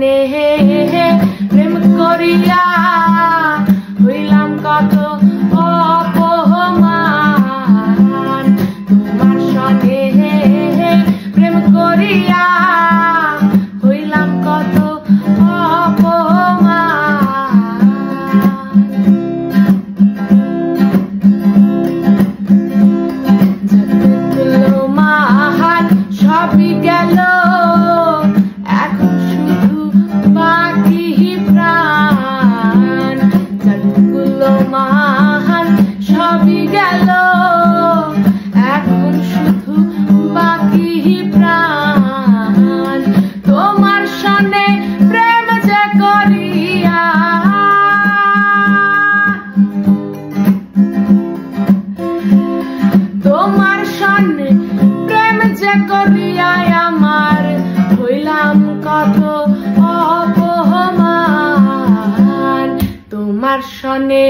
সনে প্রেম করিয়া হইলাম কত অপমান। তোমার সনে প্রেম করিয়া হইলাম কত অপমান। সবই গেল এখন শুধু বাকি প্রাণ। যতগুলো মান সবই গেল এখন শুধু বাকি প্রাণ। তোমার সনে প্রেম যে করিয়া তোমার সনে প্রেম যে করিয়া আমার হইলাম কত অপমান। তোমার সনে